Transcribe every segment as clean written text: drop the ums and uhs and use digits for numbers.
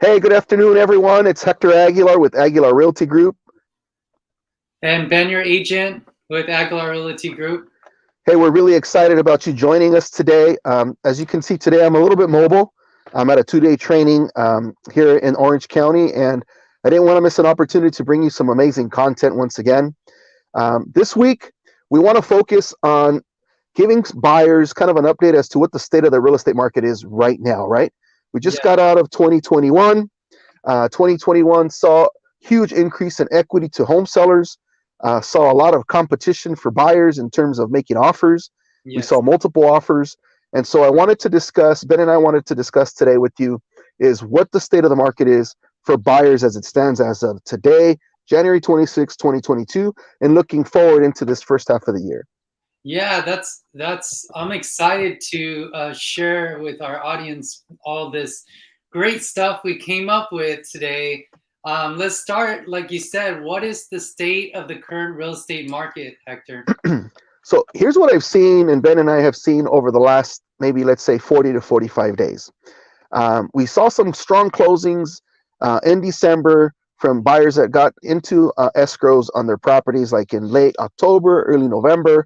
Hey, good afternoon, everyone. It's Hector Aguilar with Aguilar Realty Group. And Ben, your agent with Aguilar Realty Group. Hey, we're really excited about you joining us today. As you can see today, I'm a little bit mobile. I'm at a 2-day training here in Orange County, and I didn't want to miss an opportunity to bring you some amazing content once again. This week, we want to focus on giving buyers kind of an update as to what the state of the real estate market is right now, right? We just Yeah, got out of 2021. 2021 saw huge increase in equity to home sellers, saw a lot of competition for buyers in terms of making offers. We saw yes. multiple offers. And so Ben and I wanted to discuss today with you is what the state of the market is for buyers as it stands as of today, January 26, 2022, and looking forward into this first half of the year. Yeah, that's I'm excited to share with our audience all this great stuff we came up with today. Let's start, like you said, what is the state of the current real estate market, Hector? So here's what I've seen, and Ben and I have seen over the last maybe, let's say, 40 to 45 days. We saw some strong closings in December from buyers that got into escrows on their properties, like in late October, early November.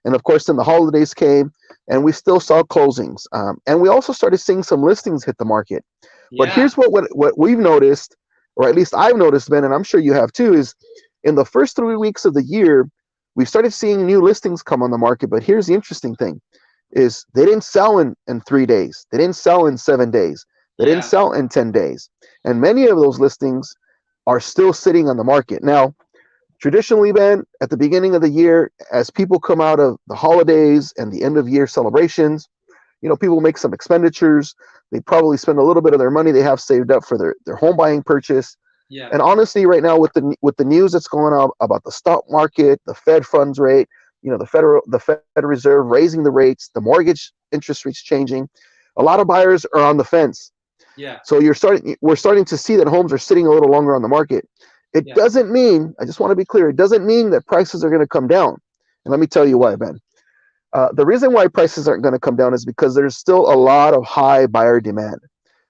And of course, then the holidays came, and we still saw closings. And we also started seeing some listings hit the market. But Yeah, here's what we've noticed, or at least I've noticed, Ben, and I'm sure you have too, is in the first 3 weeks of the year, we've started seeing new listings come on the market. But here's the interesting thing is they didn't sell in 3 days. They didn't sell in 7 days. They didn't yeah, sell in 10 days. And many of those listings are still sitting on the market. Now, traditionally, Ben, at the beginning of the year, as people come out of the holidays and the end of year celebrations, people make some expenditures. They probably spend a little bit of their money they have saved up for their home buying purchase. yeah, And honestly, right now with the news that's going on about the stock market, the Fed funds rate, the Fed Reserve raising the rates, the mortgage interest rates changing, a lot of buyers are on the fence. yeah, So we're starting to see that homes are sitting a little longer on the market. It yeah, doesn't mean, I just want to be clear, it doesn't mean that prices are going to come down. And let me tell you why, Ben. The reason why prices aren't going to come down is because there's still a lot of high buyer demand.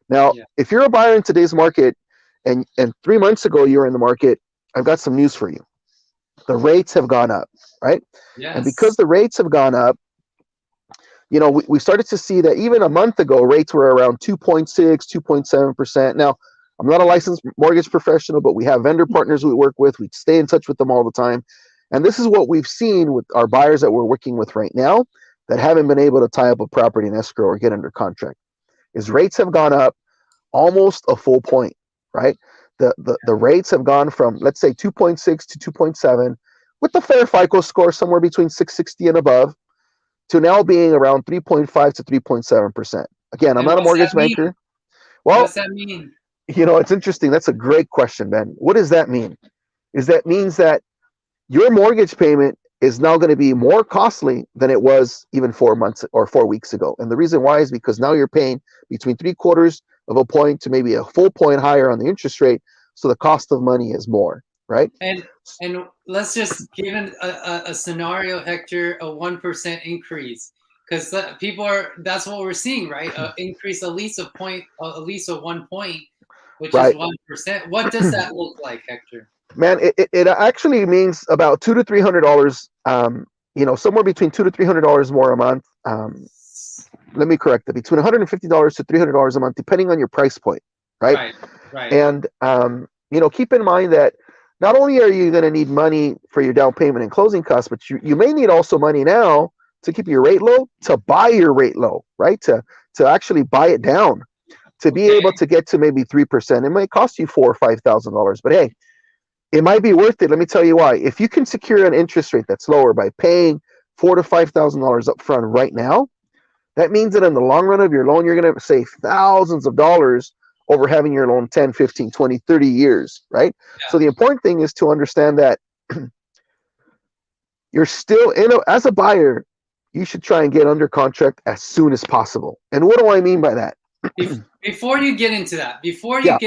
Now, yeah. if you're a buyer in today's market, and 3 months ago you were in the market, I've got some news for you. The rates have gone up, right? And because Yes. the rates have gone up, we started to see that even a month ago, rates were around 2.6, 2.7%. Now, I'm not a licensed mortgage professional, but we have vendor partners we work with. We stay in touch with them all the time. And this is what we've seen with our buyers that we're working with right now that haven't been able to tie up a property in escrow or get under contract. Is rates have gone up almost a full point, right? The rates have gone from, let's say, 2.6 to 2.7 with the fair FICO score somewhere between 660 and above to now being around 3.5 to 3.7%. Again, I'm And not a what's that mortgage mean? banker. Well, What's that mean? it's interesting. That's a great question, Ben. What does that mean? Is that means that your mortgage payment is now going to be more costly than it was even 4 months or 4 weeks ago. And the reason why is because now you're paying between 3/4 of a point to maybe a full point higher on the interest rate. So the cost of money is more, right? And and let's just give a scenario, Hector, a 1% increase, because people are that's what we're seeing, right? Increase at least a point, at least a 1 point, which is Right. 1%. What does that look like, Hector? Man, it actually means about $200 to $300. Somewhere between $200 to $300 more a month. Let me correct that, between $150 to $300 a month, depending on your price point, right? Right, right. And keep in mind that not only are you going to need money for your down payment and closing costs, but you may need also money now to keep your rate low, to buy your rate low, right? To actually buy it down, to be Okay. able to get to maybe 3%. It might cost you $4 or $5,000, but hey, it might be worth it. Let me tell you why. If you can secure an interest rate that's lower by paying $4,000 to $5,000 up front right now, that means that in the long run of your loan, you're going to save thousands of dollars over having your loan 10, 15, 20, 30 years, right? So Yeah. the important thing is to understand that you're still as a buyer, you should try and get under contract as soon as possible. And what do I mean by that? Before you get into that, Yeah.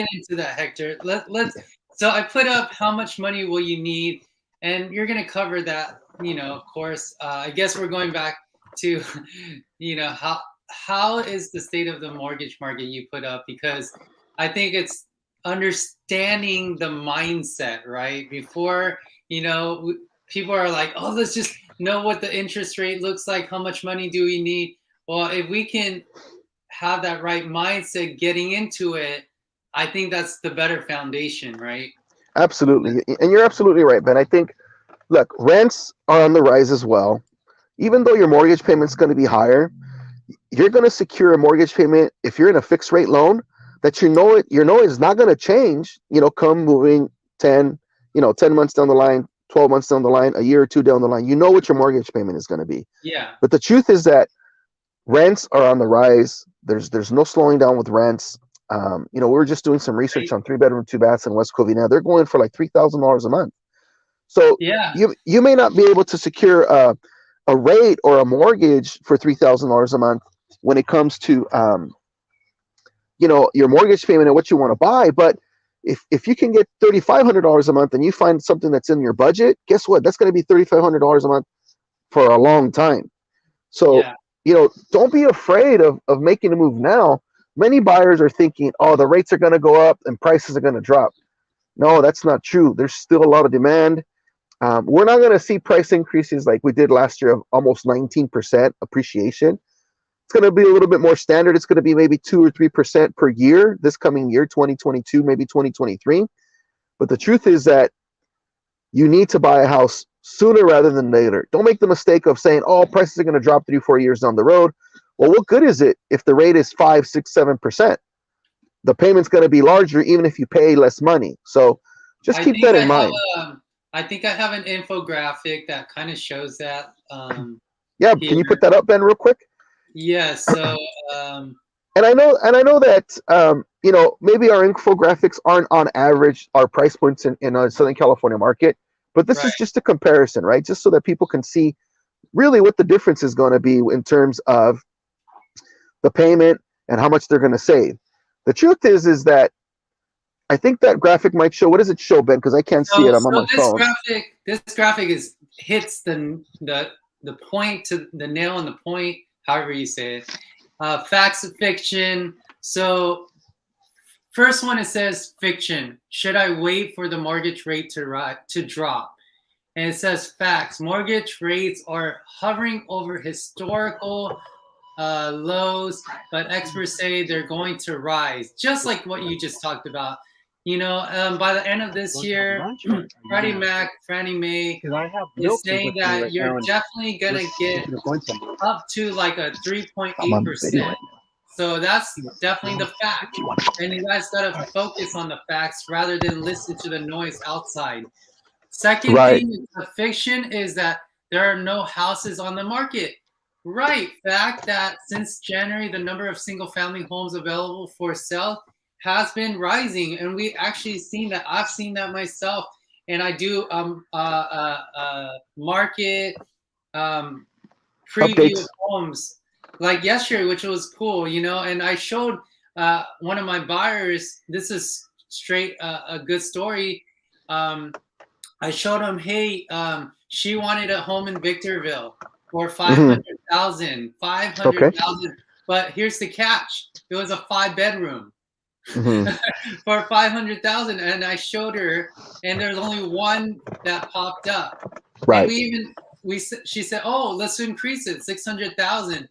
Hector, let's. So I put up how much money will you need, and you're gonna cover that. Of course. I guess we're going back to, how is the state of the mortgage market you put up, because I think it's understanding the mindset, right? Before, people are like, oh, let's just know what the interest rate looks like. How much money do we need? Well, if we can have that right mindset getting into it, I think that's the better foundation, right? Absolutely. And you're absolutely right, Ben. I think, look, rents are on the rise as well. Even though your mortgage payment's going to be higher, you're going to secure a mortgage payment if you're in a fixed rate loan that is not going to change, come moving 10, 10 months down the line, 12 months down the line, a year or two down the line. You know what your mortgage payment is going to be. Yeah. But the truth is that rents are on the rise. There's no slowing down with rents. We were just doing some research on 3-bedroom, 2 baths in West Covina. They're going for like $3,000 a month. So Yeah. you may not be able to secure a rate or a mortgage for $3,000 a month when it comes to your mortgage payment and what you want to buy. But if you can get $3,500 a month and you find something that's in your budget, guess what? That's going to be $3,500 a month for a long time. So don't be afraid of making a move now. Many buyers are thinking, oh, the rates are going to go up and prices are going to drop. No, that's not true. There's still a lot of demand. We're not going to see price increases like we did last year of almost 19% appreciation. It's going to be a little bit more standard. It's going to be maybe 2 or 3% per year this coming year, 2022, maybe 2023. But the truth is that you need to buy a house sooner rather than later. Don't make the mistake of saying, oh, prices are going to drop 3 or 4 years down the road. Well, what good is it if the rate is 5, 6, 7%? The payment's going to be larger even if you pay less money. So just keep that in mind. I think I have an infographic that kind of shows that. Yeah, can you put that up, Ben, real quick? Yeah. So. And I know that maybe our infographics aren't on average our price points in a Southern California market, but this is just a comparison, right? Just so that people can see really what the difference is going to be in terms of the payment and how much they're going to save. The truth is that I think that graphic might show. What does it show, Ben? Because I can't see it. I'm on my phone. This graphic hits the point to the nail on the point. However you say it. Facts of fiction. So first one, it says fiction. Should I wait for the mortgage rate to drop? And it says facts. Mortgage rates are hovering over historical lows, but experts say they're going to rise, just like what you just talked about. By the end of this year, Freddie Mac, Fannie Mae is saying that you're definitely going to get up to like a 3.8%. So that's definitely the fact. And you guys got to focus on the facts rather than listen to the noise outside. Second thing, the fiction is that there are no houses on the market. Right. Fact that since January, the number of single-family homes available for sale has been rising, and we actually seen that. I've seen that myself, and I do market preview of homes like yesterday, which was cool, and I showed one of my buyers. This is straight a good story. I showed him, hey, she wanted a home in Victorville for 500,000, 500,000. But here's the catch: it was a 5-bedroom for 500,000, and I showed her, and there's only one that popped up. Right. And she said, "Oh, let's increase it, 600,000."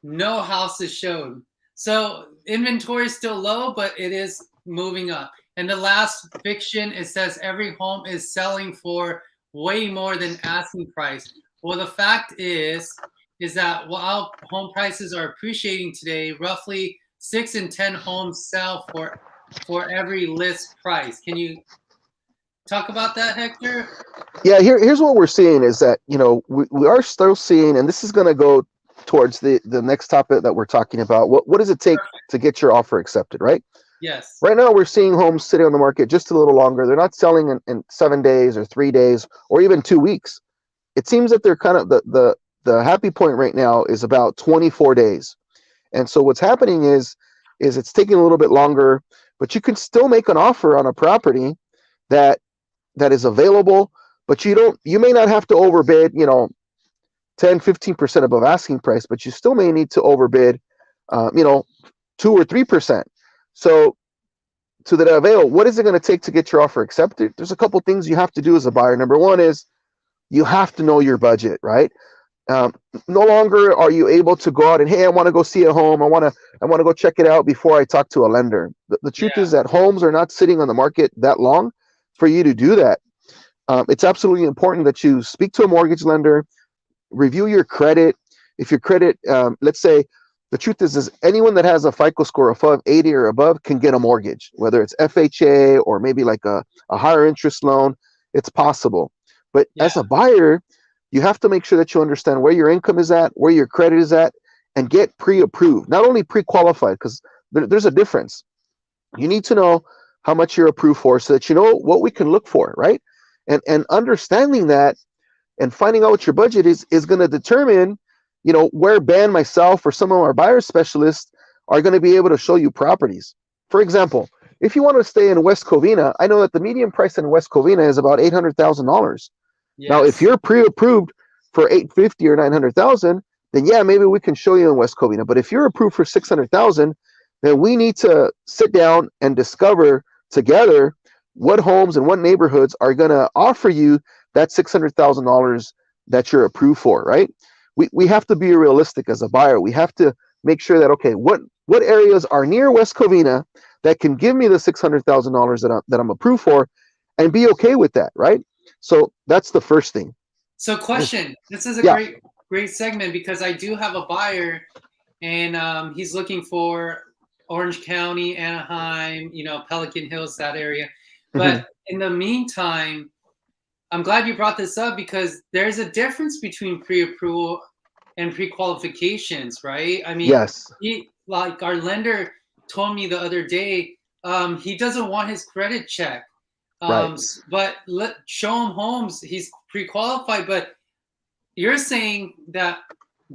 No houses showed. So inventory is still low, but it is moving up. And the last fiction, it says every home is selling for way more than asking price. Well, the fact is that while home prices are appreciating today, roughly 6 in 10 homes sell for every list price. Can you talk about that, Hector? Yeah, here's what we're seeing is that, we are still seeing, and this is going to go towards the next topic that we're talking about. What does it take to get your offer accepted, right? Yes. Right now, we're seeing homes sitting on the market just a little longer. They're not selling in 7 days or 3 days or even 2 weeks. It seems that they're kind of the happy point right now is about 24 days. And so what's happening is it's taking a little bit longer, but you can still make an offer on a property that is available, but you may not have to overbid, 10, 15% above asking price, but you still may need to overbid, 2 or 3%. So to the avail, what is it going to take to get your offer accepted? There's a couple things you have to do as a buyer. Number one is you have to know your budget, right? No longer are you able to go out and, hey, I want to go see a home. I want to go check it out before I talk to a lender. The truth is that homes are not sitting on the market that long for you to do that. It's absolutely important that you speak to a mortgage lender, review your credit. If your credit, let's say, the truth is anyone that has a FICO score above 80 or above can get a mortgage, whether it's FHA or maybe like a higher interest loan. It's possible. But as a buyer, you have to make sure that you understand where your income is at, where your credit is at, and get pre-approved, not only pre-qualified, because there's a difference. You need to know how much you're approved for so that you know what we can look for, right? And understanding that and finding out what your budget is going to determine, where Ben, myself, or some of our buyer specialists are going to be able to show you properties. For example, if you want to stay in West Covina, I know that the median price in West Covina is about $800,000. Yes. Now, if you're pre-approved for $850,000 or $900,000, then yeah, maybe we can show you in West Covina. But if you're approved for $600,000, then we need to sit down and discover together what homes and what neighborhoods are going to offer you that $600,000 that you're approved for, right? We have to be realistic as a buyer. We have to make sure that, okay, what areas are near West Covina that can give me the $600,000 that I'm approved for, and be okay with that, right? So that's the first thing. So question, this is a great segment, because I do have a buyer, and he's looking for Orange County, Anaheim, Pelican Hills, that area. But in the meantime, I'm glad you brought this up, because there's a difference between pre-approval and pre-qualifications, right? I mean, yes. Like our lender told me the other day, he doesn't want his credit check. Right. But show him homes. He's pre-qualified, but you're saying that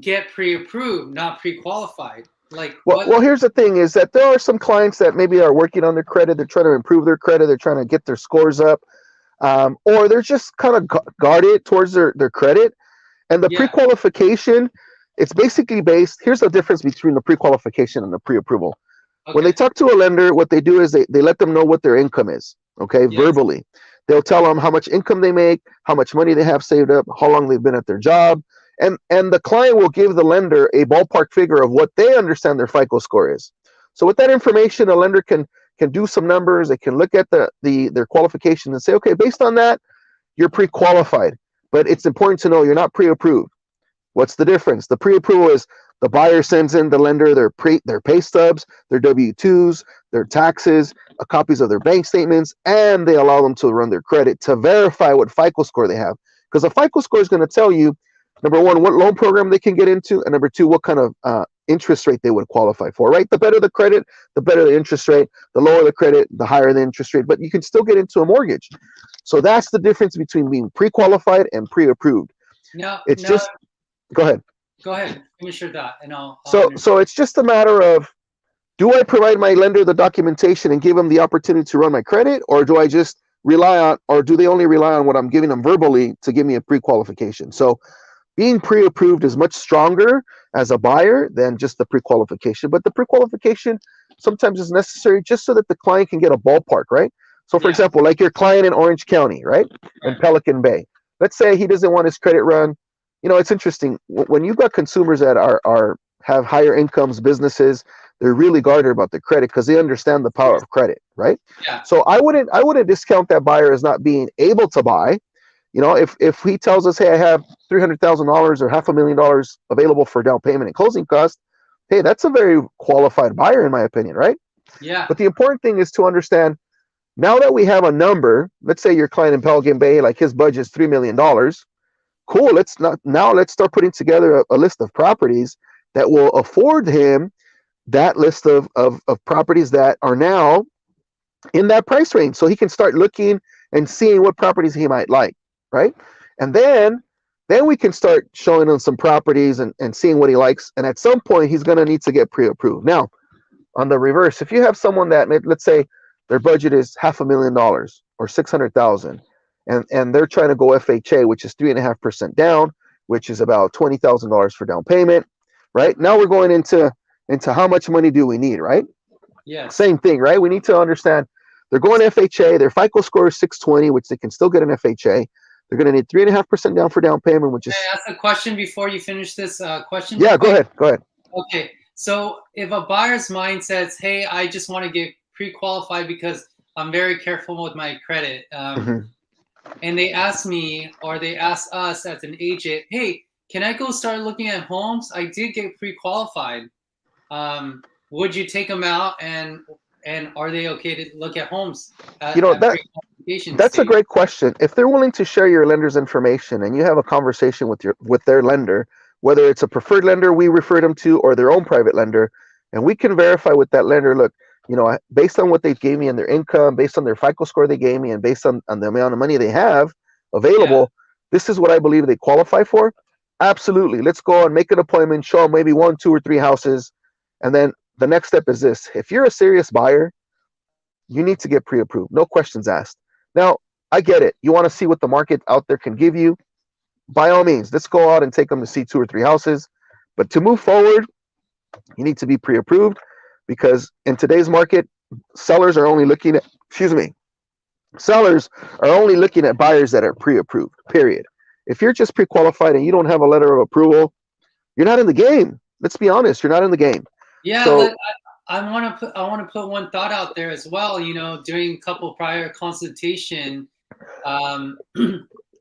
get pre-approved, not pre-qualified. Well, here's the thing: is that there are some clients that maybe are working on their credit. They're trying to improve their credit. They're trying to get their scores up, or they're just kind of guarded towards their credit. And the pre-qualification, it's basically based. Here's the difference between the pre-qualification and the pre-approval. Okay. When they talk to a lender, what they do is they let them know what their income is. Okay, verbally. They'll tell them how much income they make, how much money they have saved up, how long they've been at their job. And the client will give the lender a ballpark figure of what they understand their FICO score is. So with that information, a lender can do some numbers. They can look at their qualification and say, okay, based on that, you're pre-qualified. But it's important to know you're not pre-approved. What's the difference? The pre-approval is the buyer sends in the lender their pay stubs, their W-2s, their taxes, copies of their bank statements, and they allow them to run their credit to verify what FICO score they have. Because the FICO score is going to tell you, number one, what loan program they can get into, and number two, what kind of interest rate they would qualify for, right? The better the credit, the better the interest rate. The lower the credit, the higher the interest rate, but you can still get into a mortgage. So that's the difference between being pre-qualified and pre-approved. Just, go ahead. Go ahead, finish your thought, and I'll So it's just a matter of, do I provide my lender the documentation and give them the opportunity to run my credit, or do I just rely on, or do they only rely on what I'm giving them verbally to give me a pre-qualification? So being pre-approved is much stronger as a buyer than just the pre-qualification, but the pre-qualification sometimes is necessary just so that the client can get a ballpark, right? So for example, like your client in Orange County, right? In Pelican Bay. Let's say he doesn't want his credit run. It's interesting when you've got consumers that have higher incomes, businesses, they're really guarded about their credit because they understand the power of credit, right? Yeah. So I wouldn't discount that buyer as not being able to buy. If he tells us, hey, I have $300,000 or $500,000 available for down payment and closing costs, hey, that's a very qualified buyer in my opinion, right? Yeah. But the important thing is to understand, now that we have a number, let's say your client in Pelican Bay, like his budget is $3 million. Cool. Let's start putting together a list of properties that will afford him that list of properties that are now in that price range, so he can start looking and seeing what properties he might like, right? And then we can start showing him some properties and seeing what he likes. And at some point, he's going to need to get pre-approved. Now, on the reverse, if you have someone that, let's say their budget is $500,000 or $600,000, and they're trying to go FHA, which is 3.5% down, which is about $20,000 for down payment, right? Now we're going into how much money do we need, right? Yeah. Same thing, right? We need to understand They're going FHA. Their FICO score is 620, which they can still get an FHA. They're going to need 3.5% down for down payment, which is. Can I ask a question before you finish this question? Yeah, go ahead. Go ahead. Okay, so if a buyer's mind says, "Hey, I just want to get pre-qualified because I'm very careful with my credit," and they ask me or they ask us as an agent, "Hey, can I go start looking at homes? I did get pre-qualified. Would you take them out and are they okay to look at homes at pre-qualification that's stage?" a great question. If they're willing to share your lender's information and you have a conversation with their lender, whether it's a preferred lender we refer them to or their own private lender, and we can verify with that lender, look, based on what they gave me and their income, based on their FICO score they gave me, and based on the amount of money they have available, this is what I believe they qualify for. Absolutely. Let's go and make an appointment, show them maybe 1, 2, or 3 houses. And then the next step is this. If you're a serious buyer, you need to get pre-approved. No questions asked. Now, I get it. You want to see what the market out there can give you. By all means, let's go out and take them to see 2 or 3 houses. But to move forward, you need to be pre-approved, because in today's market, sellers are only looking at, sellers are only looking at buyers that are pre-approved, period. If you're just pre-qualified and you don't have a letter of approval, you're not in the game. Let's be honest, you're not in the game. Yeah, so, I want to put one thought out there as well. During a couple prior consultation,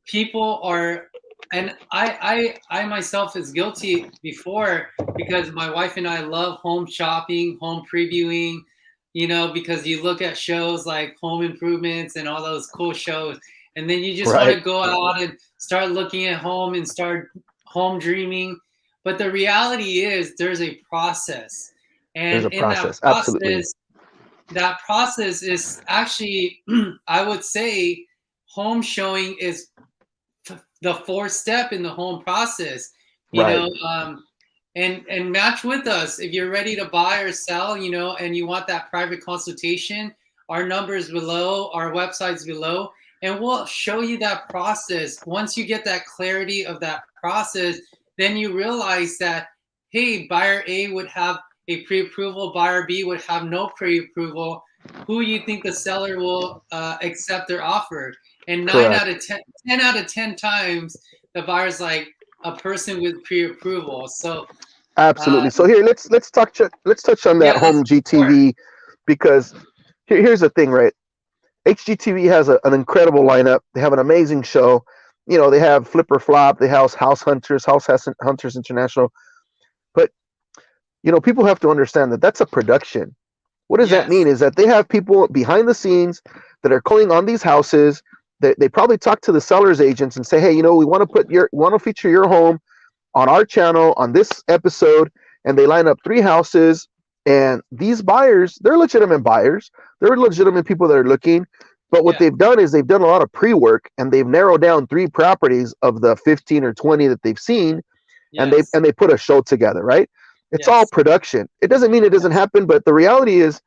people are, and I myself is guilty before, because my wife and I love home shopping, home previewing, because you look at shows like Home Improvements and all those cool shows, and then you just want to go out and start looking at home and start home dreaming. But the reality is there's a process. And in that process, that process is actually, I would say, home showing is the 4th step in the home process. And match with us if you're ready to buy or sell, and you want that private consultation. Our number is below, our website's below, and we'll show you that process. Once you get that clarity of that process, then you realize that, hey, buyer A would have a pre-approval, buyer B would have no pre-approval. Who you think the seller will accept their offer? And 10 out of 10 times, the buyer's like a person with pre-approval. So absolutely. So here, let's touch on that home GTV, because here's the thing, right? HGTV has an incredible lineup. They have an amazing show. They have Flipper Flop, they have House Hunters International. But people have to understand that that's a production. What does that mean? Is that they have people behind the scenes that are calling on these houses. They probably talk to the sellers agents and say, hey, we want to feature your home on our channel on this episode, and they line up 3 houses. And these buyers, they're legitimate buyers. They're legitimate people that are looking. But what they've done is they've done a lot of pre-work, and they've narrowed down 3 properties of the 15 or 20 that they've seen, and they put a show together, right? It's all production. It doesn't mean it doesn't happen, but the reality is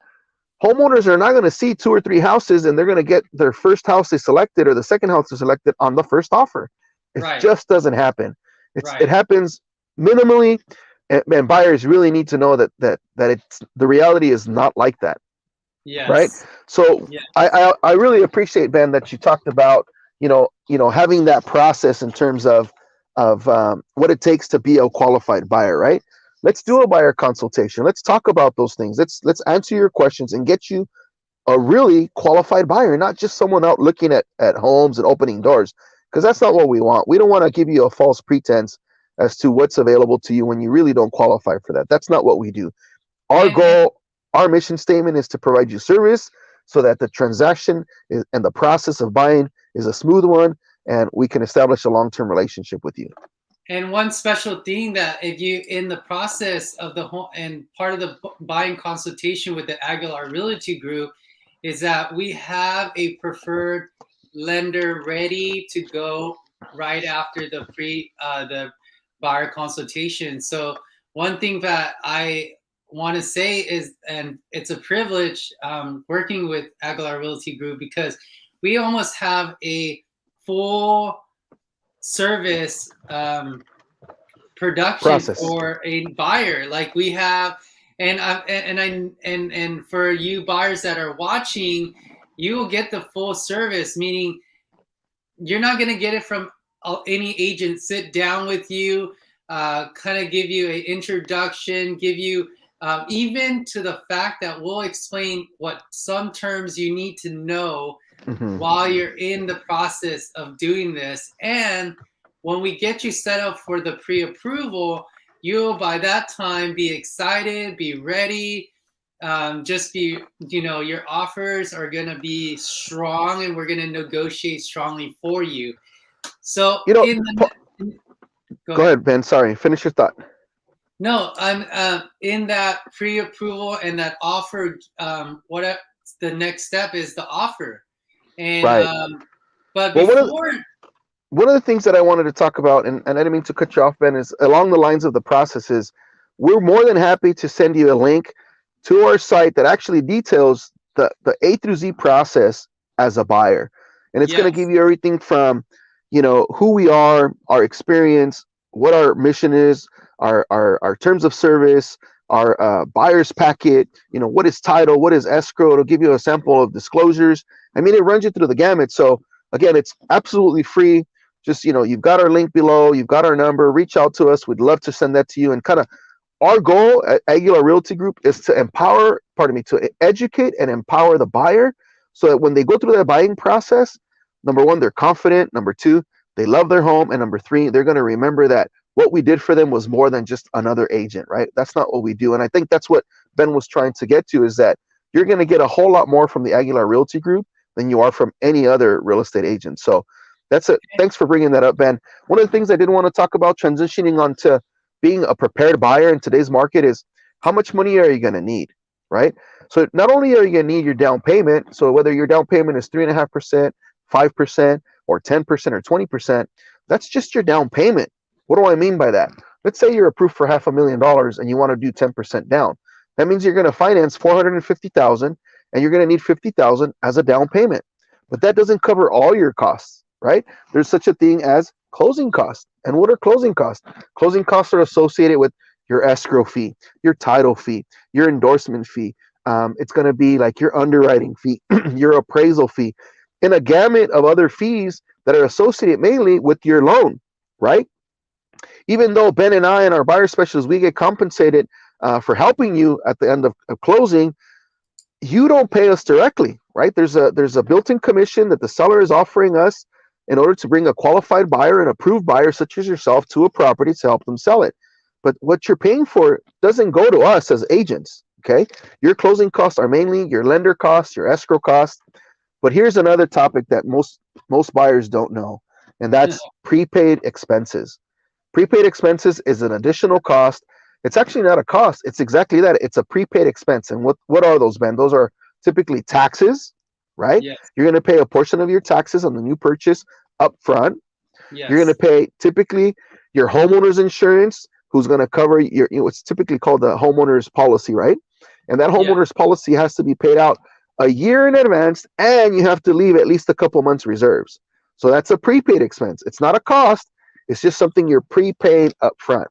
homeowners are not going to see 2 or 3 houses and they're going to get their first house they selected or the second house they selected on the first offer. It just doesn't happen. It happens minimally, and buyers really need to know that it's the reality is not like that. Right. So I really appreciate, Ben, that you talked about having that process in terms of what it takes to be a qualified buyer. Right. Let's do a buyer consultation. Let's talk about those things. Let's answer your questions and get you a really qualified buyer, not just someone out looking at homes and opening doors, because that's not what we want. We don't want to give you a false pretense as to what's available to you when you really don't qualify for that. That's not what we do. Our goal, our mission statement is to provide you service so that the transaction and the process of buying is a smooth one, and we can establish a long-term relationship with you. And one special thing that if you in the process of the home and part of the buying consultation with the Aguilar Realty Group is that we have a preferred lender ready to go right after the buyer consultation. So one thing that I want to say is, and it's a privilege working with Aguilar Realty Group, because we almost have a full service production process for a buyer. Like we have, and for you buyers that are watching, you will get the full service, meaning you're not going to get it from any agent sit down with you, kind of give you an introduction, give you even to the fact that we'll explain what some terms you need to know while you're in the process of doing this. And when we get you set up for the pre-approval, you'll by that time be excited, be ready, just be, your offers are going to be strong and we're going to negotiate strongly for you. So You know, go go ahead, Ben. Sorry, finish your thought. No, I'm in that pre-approval and that offer. What the next step is the offer, and Right. but Well, before, one of the things that I wanted to talk about, and I didn't mean to cut you off, Ben, is along the lines of the processes. We're more than happy to send you a link to our site that actually details the A through Z process as a buyer, and it's going to give you everything from, who we are, our experience, what our mission is, our terms of service, our buyer's packet, what is title, what is escrow. It'll give you a sample of disclosures. I mean, it runs you through the gamut. So again, it's absolutely free. Just, you've got our link below, you've got our number, reach out to us. We'd love to send that to you. And kind of our goal at Aguilar Realty Group is to educate and empower the buyer so that when they go through that buying process, number one, they're confident. Number two, they love their home. And number three, they're going to remember that what we did for them was more than just another agent, right? That's not what we do. And I think that's what Ben was trying to get to, is that you're going to get a whole lot more from the Aguilar Realty Group than you are from any other real estate agent. So that's it. Thanks for bringing that up, Ben. One of the things I did want to talk about transitioning onto being a prepared buyer in today's market is how much money are you going to need, right? So not only are you going to need your down payment, so whether your down payment is 3.5%, 5%, or 10% or 20%, that's just your down payment. What do I mean by that? Let's say you're approved for $500,000 and you want to do 10% down. That means you're going to finance $450,000 and you're going to need $50,000 as a down payment. But that doesn't cover all your costs, right? There's such a thing as closing costs. And what are closing costs? Closing costs are associated with your escrow fee, your title fee, your endorsement fee. It's going to be like your underwriting fee, your appraisal fee, and a gamut of other fees that are associated mainly with your loan, right? Even though Ben and I and our buyer specialists, we get compensated for helping you at the end of closing, you don't pay us directly, right? There's a built-in commission that the seller is offering us in order to bring a qualified buyer, an approved buyer such as yourself, to a property to help them sell it. But what you're paying for doesn't go to us as agents, okay? Your closing costs are mainly your lender costs, your escrow costs. But here's another topic that most buyers don't know, and that's prepaid expenses. Prepaid expenses is an additional cost. It's actually not a cost. It's exactly that. It's a prepaid expense. And what are those, Ben? Those are typically taxes, right? Yes. You're going to pay a portion of your taxes on the new purchase up front. Yes. You're going to pay typically your homeowner's insurance, who's going to cover your, it's typically called the homeowner's policy, right? And that homeowner's policy has to be paid out a year in advance, and you have to leave at least a couple months reserves. So that's a prepaid expense. It's not a cost. It's just something you're prepaid up front.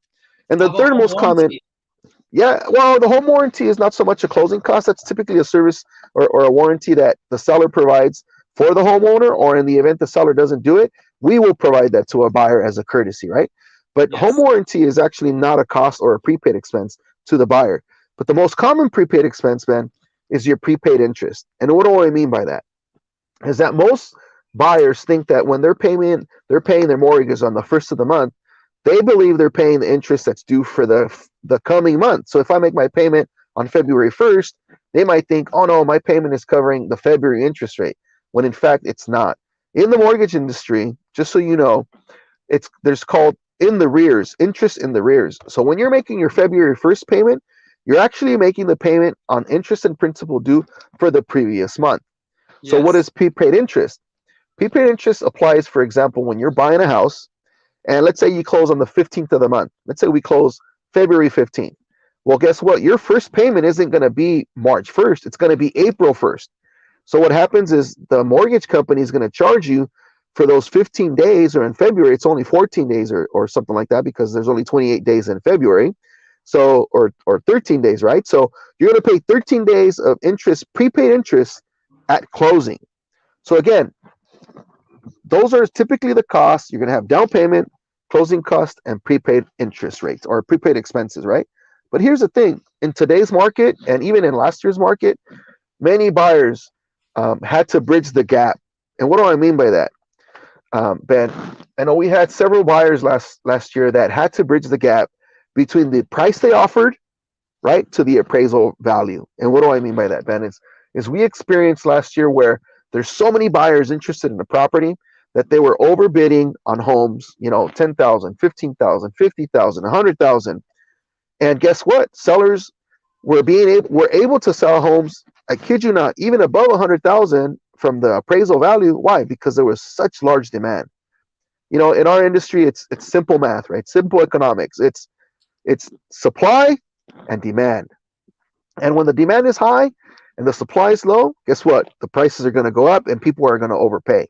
And the third most common, well, the home warranty is not so much a closing cost. That's typically a service or a warranty that the seller provides for the homeowner, or in the event the seller doesn't do it, we will provide that to a buyer as a courtesy, right? But home warranty is actually not a cost or a prepaid expense to the buyer. But the most common prepaid expense, Ben, is your prepaid interest. And what do I mean by that? Is that most buyers think that when they're paying their mortgage on the first of the month, they believe they're paying the interest that's due for the coming month. So if I make my payment on February 1st, they might think, oh no, my payment is covering the February interest rate, when in fact it's not. In the mortgage industry, just so you know, there's called in the rears, interest in the rears. So when you're making your February 1st payment, you're actually making the payment on interest and principal due for the previous month. So what is prepaid interest? Prepaid interest applies, for example, when you're buying a house, and let's say you close on the 15th of the month. Let's say we close February 15th. Well, guess what? Your first payment isn't going to be March 1st. It's going to be April 1st. So what happens is the mortgage company is going to charge you for those 15 days, or in February, it's only 14 days or something like that, because there's only 28 days in February. So, or 13 days, right? So you're going to pay 13 days of interest, prepaid interest, at closing. So again, those are typically the costs. You're going to have down payment, closing cost, and prepaid interest rates or prepaid expenses, right? But here's the thing: in today's market, and even in last year's market, many buyers had to bridge the gap. And what do I mean by that, Ben? I know we had several buyers last year that had to bridge the gap between the price they offered, right, to the appraisal value. And what do I mean by that, Ben? Is we experienced last year where there's so many buyers interested in the property that they were overbidding on homes, 10,000, 15,000, 50,000, 100,000. And guess what? Sellers were able to sell homes, I kid you not, even above 100,000 from the appraisal value. Why? Because there was such large demand. In our industry, it's simple math, right? Simple economics. It's supply and demand. And when the demand is high and the supply is low, guess what? The prices are going to go up and people are going to overpay.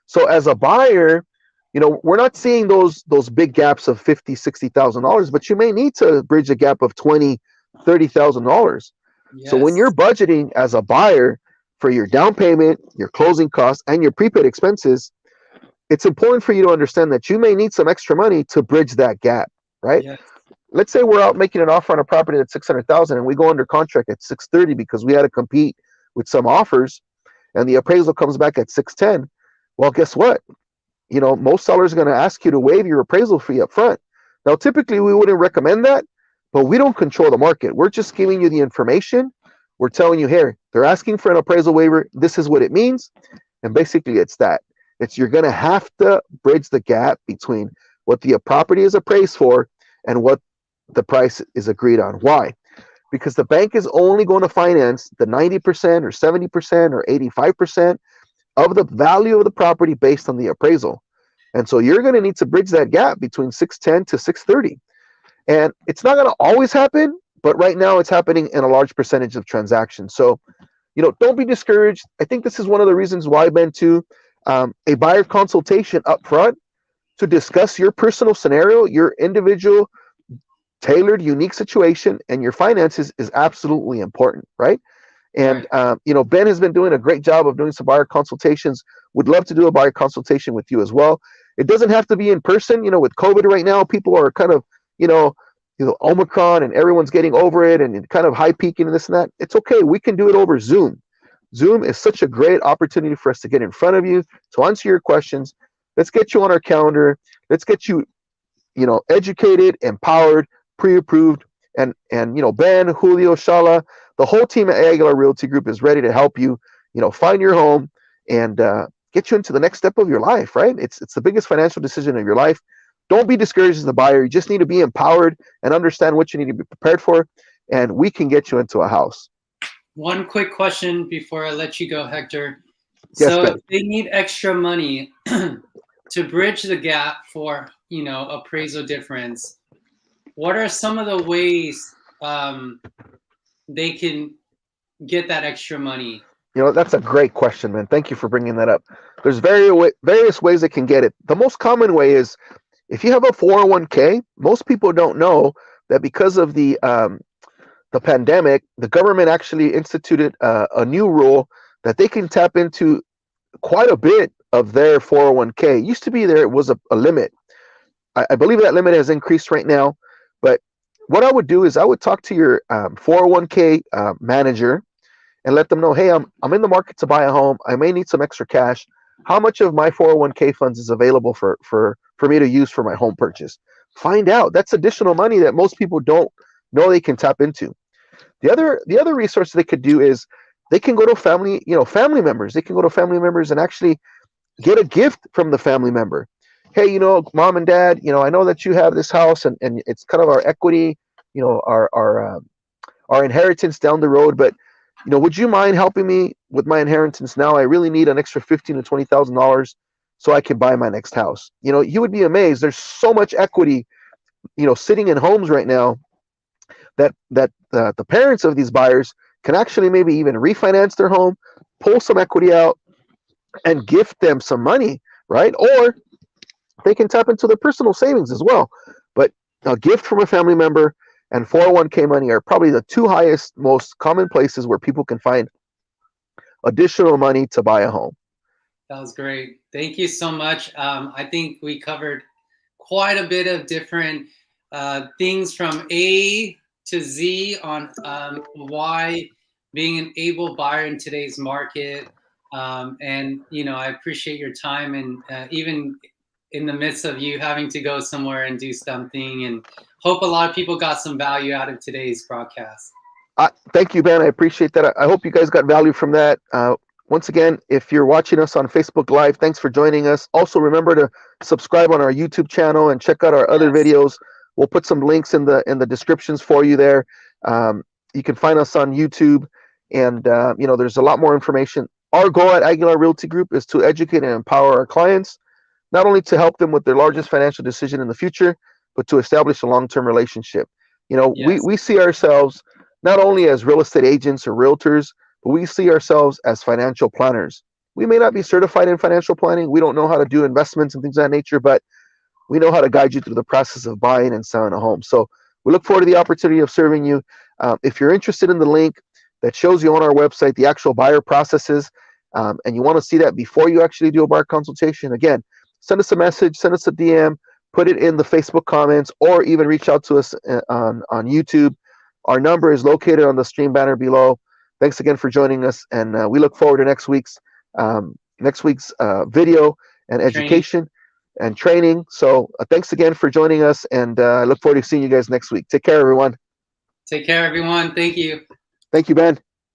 So as a buyer, we're not seeing those big gaps of $50,000, $60,000, but you may need to bridge a gap of $20,000, $30,000. Yes. So when you're budgeting as a buyer for your down payment, your closing costs, and your prepaid expenses, it's important for you to understand that you may need some extra money to bridge that gap, right? Yes. Let's say we're out making an offer on a property at 600,000 and we go under contract at 630 because we had to compete with some offers, and the appraisal comes back at 610. Well, guess what? Most sellers are going to ask you to waive your appraisal fee up front. Now, typically we wouldn't recommend that, but we don't control the market. We're just giving you the information. We're telling you, here, they're asking for an appraisal waiver. This is what it means. And basically it's that. You're going to have to bridge the gap between what the property is appraised for and what the price is agreed on. Why? Because the bank is only going to finance the 90% or 70% or 85% of the value of the property based on the appraisal. And so you're going to need to bridge that gap between 610 to 630. And it's not going to always happen, but right now it's happening in a large percentage of transactions. So, don't be discouraged. I think this is one of the reasons why, Ben, too, a buyer consultation up front to discuss your personal scenario, your individual tailored, unique situation, and your finances is absolutely important, right? And Right. Ben has been doing a great job of doing some buyer consultations. Would love to do a buyer consultation with you as well. It doesn't have to be in person. With COVID right now, people are kind of, Omicron, and everyone's getting over it and kind of high peaking and this and that. It's okay. We can do it over Zoom. Zoom is such a great opportunity for us to get in front of you, to answer your questions. Let's get you on our calendar. Let's get you, educated, empowered, pre-approved, and Ben, Julio, Shala, the whole team at Aguilar Realty Group is ready to help you, find your home and get you into the next step of your life, right? It's the biggest financial decision of your life. Don't be discouraged as a buyer. You just need to be empowered and understand what you need to be prepared for, and we can get you into a house. One quick question before I let you go, Hector. Yes, So Ben. if they need extra money to bridge the gap for, appraisal difference, what are some of the ways they can get that extra money? That's a great question, man. Thank you for bringing that up. There's various ways they can get it. The most common way is if you have a 401k. Most people don't know that because of the pandemic, the government actually instituted a new rule that they can tap into quite a bit of their 401k. It used to be there was a limit. I believe that limit has increased right now. But what I would do is I would talk to your 401k manager and let them know, hey, I'm in the market to buy a home. I may need some extra cash. How much of my 401k funds is available for me to use for my home purchase? Find out. That's additional money that most people don't know they can tap into. The other resource they could do is they can go to family members. They can go to family members and actually get a gift from the family member. Hey, mom and dad, I know that you have this house and it's kind of our equity, our inheritance down the road, but would you mind helping me with my inheritance now? I really need an extra $15,000 to $20,000 so I can buy my next house. You would be amazed. There's so much equity, sitting in homes right now that the parents of these buyers can actually maybe even refinance their home, pull some equity out, and gift them some money, right? Or they can tap into their personal savings as well. But a gift from a family member and 401k money are probably the two highest, most common places where people can find additional money to buy a home. That was great. Thank you so much. I think we covered quite a bit of different things from A to Z on why being an able buyer in today's market. And, I appreciate your time, and even in the midst of you having to go somewhere and do something, and hope a lot of people got some value out of today's broadcast. Thank you, Ben. I appreciate that. I hope you guys got value from that. Once again, if you're watching us on Facebook Live, thanks for joining us. Also, remember to subscribe on our YouTube channel and check out our other videos. We'll put some links in the descriptions for you there. You can find us on YouTube, and there's a lot more information. Our goal at Aguilar Realty Group is to educate and empower our clients, not only to help them with their largest financial decision in the future, but to establish a long-term relationship. We see ourselves not only as real estate agents or realtors, but we see ourselves as financial planners. We may not be certified in financial planning. We don't know how to do investments and things of that nature, but we know how to guide you through the process of buying and selling a home. So we look forward to the opportunity of serving you. If you're interested in the link that shows you on our website the actual buyer processes, and you want to see that before you actually do a buyer consultation, again, send us a message, send us a DM, put it in the Facebook comments, or even reach out to us on YouTube. Our number is located on the stream banner below. Thanks again for joining us, and we look forward to next week's video and education and training. So thanks again for joining us, and I look forward to seeing you guys next week. Take care, everyone. Take care, everyone. Thank you. Thank you, Ben.